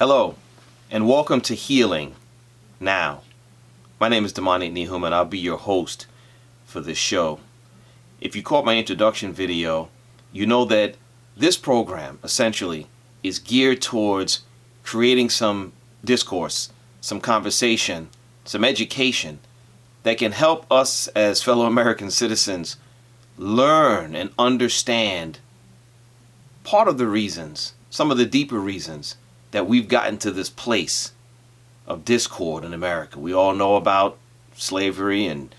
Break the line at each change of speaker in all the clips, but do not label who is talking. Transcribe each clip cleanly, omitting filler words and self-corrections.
Hello, and welcome to Healing Now. My name is Dehumanization, and I'll be your host for this show. If you caught my introduction video, you know that this program essentially is geared towards creating some discourse, some conversation, some education that can help us as fellow American citizens learn and understand part of the reasons, some of the deeper reasons that we've gotten to this place of discord in America. We all know about slavery and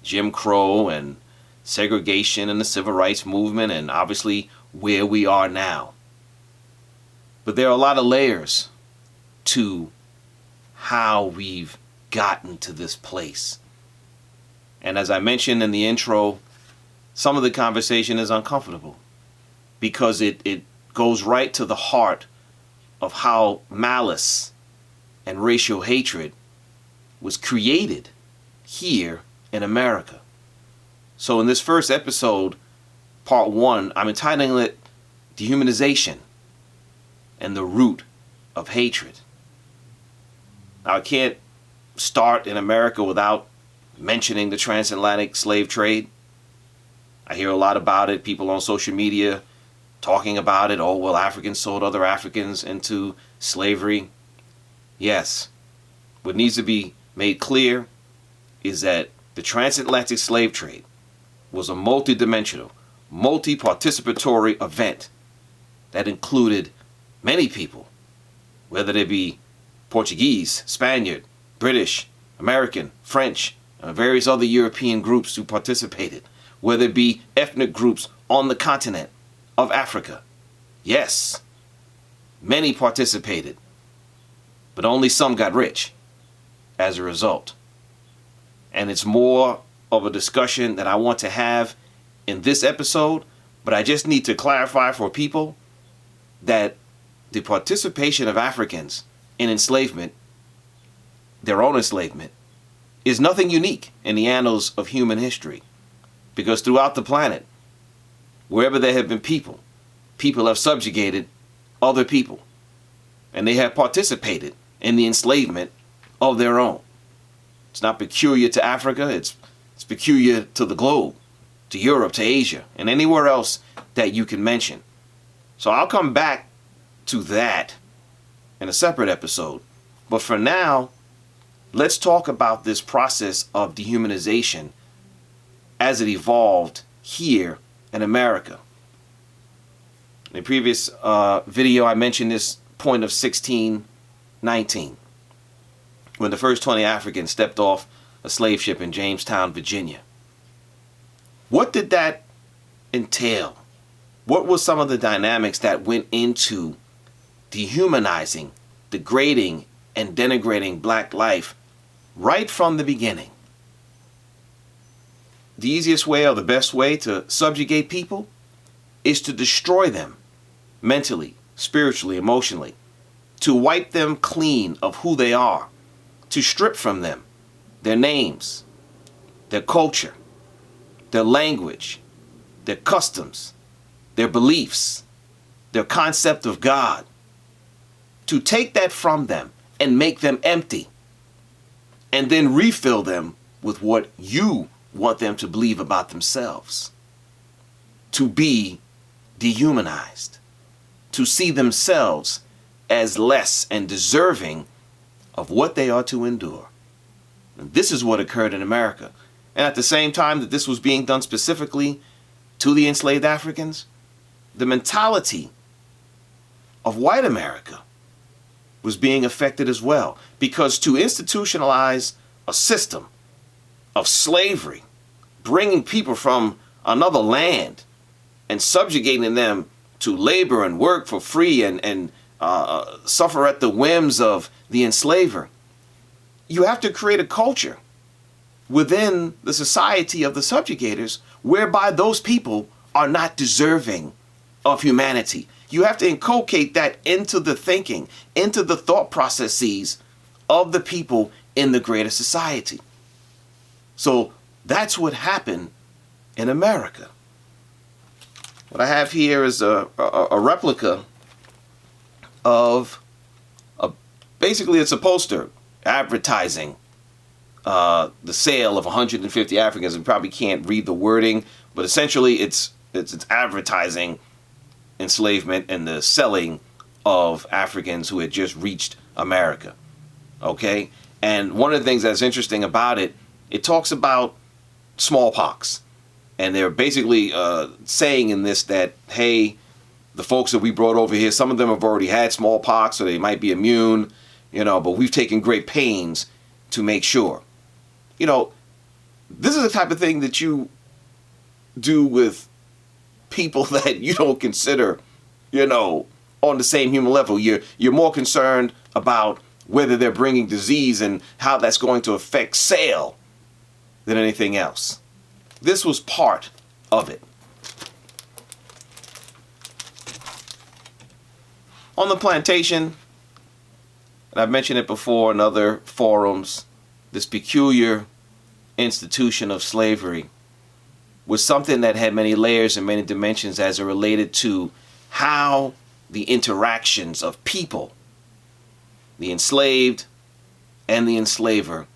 Jim Crow and segregation and the civil rights movement and obviously where we are now. But there are a lot of layers to how we've gotten to this place. And as I mentioned in the intro, some of the conversation is uncomfortable because it goes right to the heart of how malice and racial hatred was created here in America. So in this first episode, part 1, I'm entitling it Dehumanization and the Root of Hatred. Now, I can't start in America without mentioning the transatlantic slave trade. I hear a lot about it, people on social media talking about it. Oh, well, Africans sold other Africans into slavery. Yes. What needs to be made clear is that the transatlantic slave trade was a multidimensional, multi-participatory event that included many people, whether they be Portuguese, Spaniard, British, American, French, and various other European groups who participated, whether it be ethnic groups on the continent of Africa. Yes, many participated, but only some got rich as a result. And it's more of a discussion that I want to have in this episode, but I just need to clarify for people that the participation of Africans in enslavement, their own enslavement, is nothing unique in the annals of human history. Because throughout the planet, wherever there have been people, people have subjugated other people. And they have participated in the enslavement of their own. It's not peculiar to Africa, it's peculiar to the globe, to Europe, to Asia, and anywhere else that you can mention. So I'll come back to that in a separate episode. But for now, let's talk about this process of dehumanization as it evolved here in America. In the previous video, I mentioned this point of 1619, when the first 20 Africans stepped off a slave ship in Jamestown, Virginia. What did that entail? What were some of the dynamics that went into dehumanizing, degrading, and denigrating black life right from the beginning? The easiest way or the best way to subjugate people is to destroy them mentally, spiritually, emotionally, to wipe them clean of who they are, to strip from them their names, their culture, their language, their customs, their beliefs, their concept of God, to take that from them and make them empty, and then refill them with what you want them to believe about themselves, to be dehumanized, to see themselves as less and deserving of what they are to endure. And this is what occurred in America. And at the same time that this was being done specifically to the enslaved Africans, the mentality of white America was being affected as well. Because to institutionalize a system of slavery, bringing people from another land and subjugating them to labor and work for free and suffer at the whims of the enslaver, you have to create a culture within the society of the subjugators whereby those people are not deserving of humanity. You have to inculcate that into the thinking, into the thought processes of the people in the greater society. So that's what happened in America. What I have here is a replica of a Basically, it's a poster advertising the sale of 150 Africans. And probably can't read the wording, but essentially it's advertising enslavement and the selling of Africans who had just reached America. Okay? And one of the things that's interesting about it, it talks about smallpox. And they're basically saying in this that, hey, the folks that we brought over here, some of them have already had smallpox, so they might be immune, but we've taken great pains to make sure. This is the type of thing that you do with people that you don't consider, on the same human level. You're more concerned about whether they're bringing disease and how that's going to affect sale than anything else. This was part of it. On the plantation, and I've mentioned it before in other forums, this peculiar institution of slavery was something that had many layers and many dimensions as it related to how the interactions of people, the enslaved and the enslaver,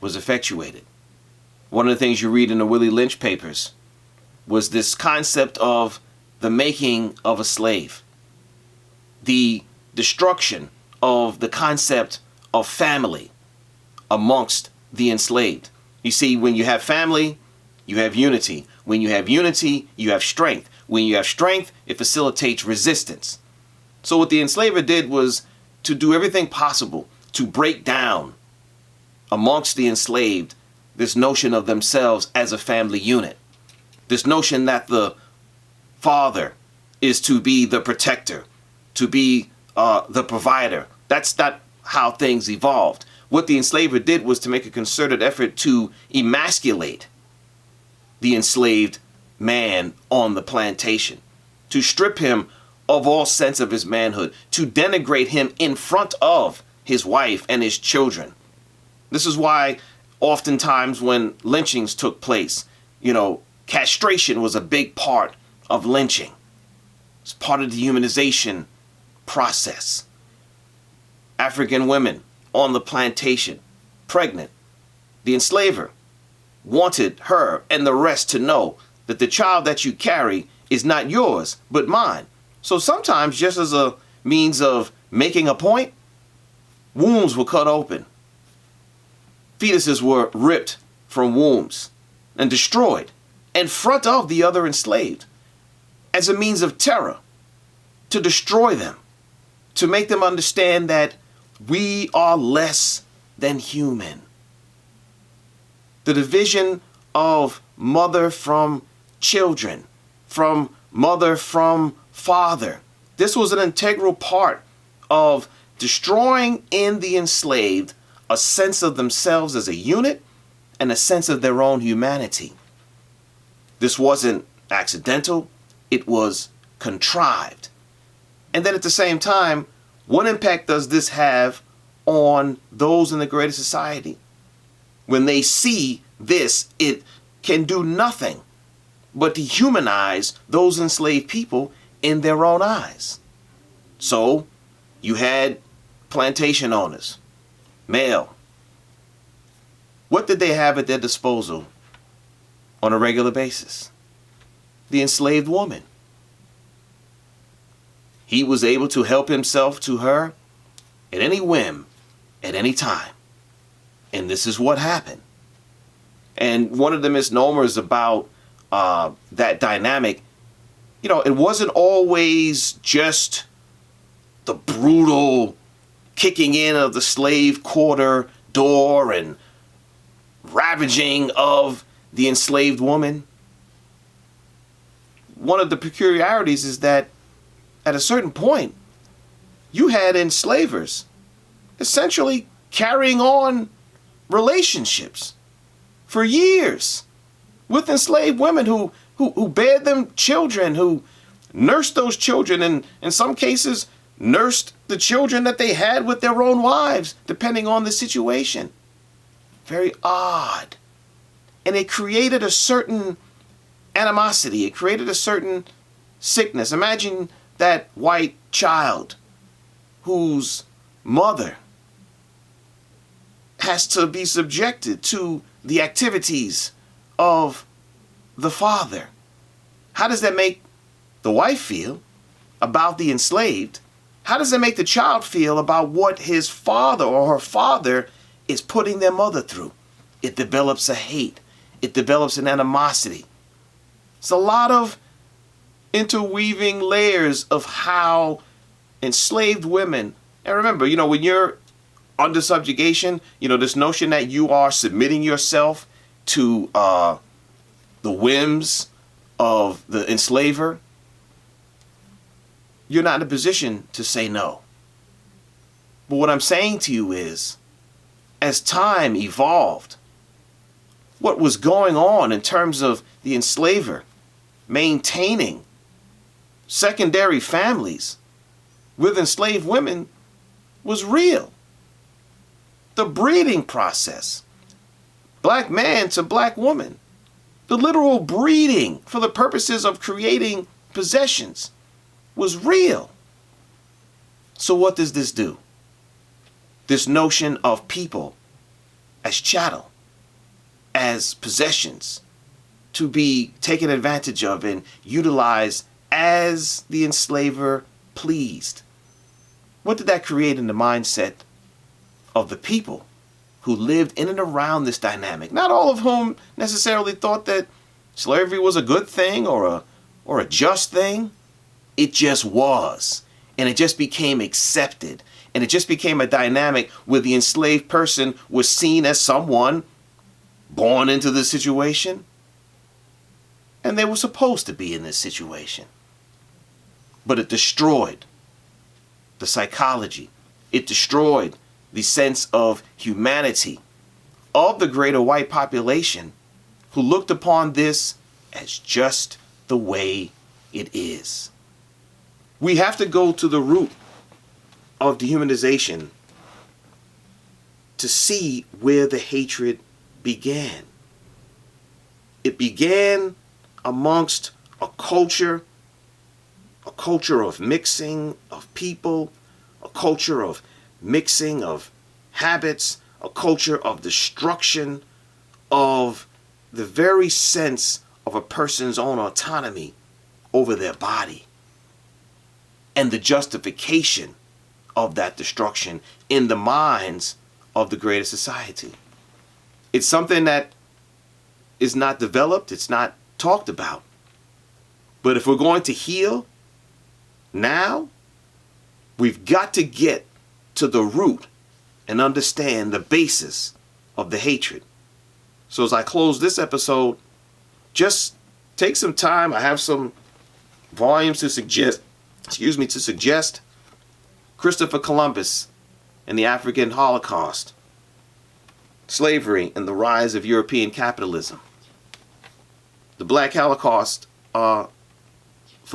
was effectuated. One of the things you read in the Willie Lynch papers was this concept of the making of a slave, the destruction of the concept of family amongst the enslaved. You see, when you have family, you have unity. When you have unity, you have strength. When you have strength, it facilitates resistance. So what the enslaver did was to do everything possible to break down amongst the enslaved this notion of themselves as a family unit. This notion that the father is to be the protector, to be the provider. That's not how things evolved. What the enslaver did was to make a concerted effort to emasculate the enslaved man on the plantation, to strip him of all sense of his manhood, to denigrate him in front of his wife and his children. This is why oftentimes when lynchings took place, castration was a big part of lynching. It's part of the dehumanization process. African women on the plantation, pregnant. The enslaver wanted her and the rest to know that the child that you carry is not yours, but mine. So sometimes, just as a means of making a point, wombs were cut open. Fetuses were ripped from wombs and destroyed in front of the other enslaved as a means of terror, to destroy them, to make them understand that we are less than human. The division of mother from children, from mother from father. This was an integral part of destroying in the enslaved a sense of themselves as a unit and a sense of their own humanity. This wasn't accidental, it was contrived. And then at the same time, what impact does this have on those in the greater society? When they see this, it can do nothing but dehumanize those enslaved people in their own eyes. So you had plantation owners, male. What did they have at their disposal on a regular basis? The enslaved woman. He was able to help himself to her at any whim, at any time. And this is what happened. And one of the misnomers about that dynamic, it wasn't always just the brutal kicking in of the slave quarter door and ravaging of the enslaved woman. One of the peculiarities is that at a certain point, you had enslavers essentially carrying on relationships for years with enslaved women who bare them children, who nursed those children, and in some cases nursed the children that they had with their own wives, depending on the situation. Very odd. And it created a certain animosity. It created a certain sickness. Imagine that white child whose mother has to be subjected to the activities of the father. How does that make the wife feel about the enslaved? How does it make the child feel about what his father or her father is putting their mother through? It develops a hate. It develops an animosity. It's a lot of interweaving layers of how enslaved women, and remember, when you're under subjugation, this notion that you are submitting yourself to the whims of the enslaver, you're not in a position to say no. But what I'm saying to you is, as time evolved, what was going on in terms of the enslaver maintaining secondary families with enslaved women was real. The breeding process, black man to black woman, the literal breeding for the purposes of creating possessions was real. So what does this do? This notion of people as chattel, as possessions, to be taken advantage of and utilized as the enslaver pleased. What did that create in the mindset of the people who lived in and around this dynamic? Not all of whom necessarily thought that slavery was a good thing or a just thing. It just was. And it just became accepted. And it just became a dynamic where the enslaved person was seen as someone born into the situation. And they were supposed to be in this situation. But it destroyed the psychology. It destroyed the sense of humanity of the greater white population who looked upon this as just the way it is. We have to go to the root of dehumanization to see where the hatred began. It began amongst a culture of mixing of people, a culture of mixing of habits, a culture of destruction of the very sense of a person's own autonomy over their body, and the justification of that destruction in the minds of the greater society. It's something that is not developed, it's not talked about. But if we're going to heal now, we've got to get to the root and understand the basis of the hatred. So as I close this episode, just take some time. I have some volumes to suggest, Christopher Columbus and the African Holocaust, slavery and the rise of European capitalism, the Black Holocaust for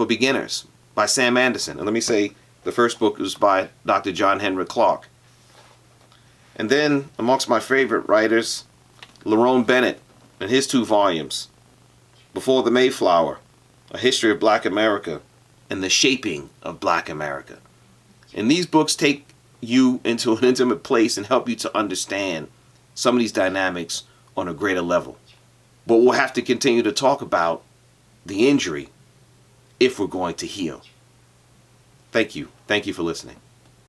Beginners by Sam Anderson. And let me say, the first book was by Dr. John Henry Clark. And then, amongst my favorite writers, Lerone Bennett and his 2 volumes, Before the Mayflower, A History of Black America, and The Shaping of Black America. And these books take you into an intimate place and help you to understand some of these dynamics on a greater level. But we'll have to continue to talk about the injury if we're going to heal. Thank you. Thank you for listening.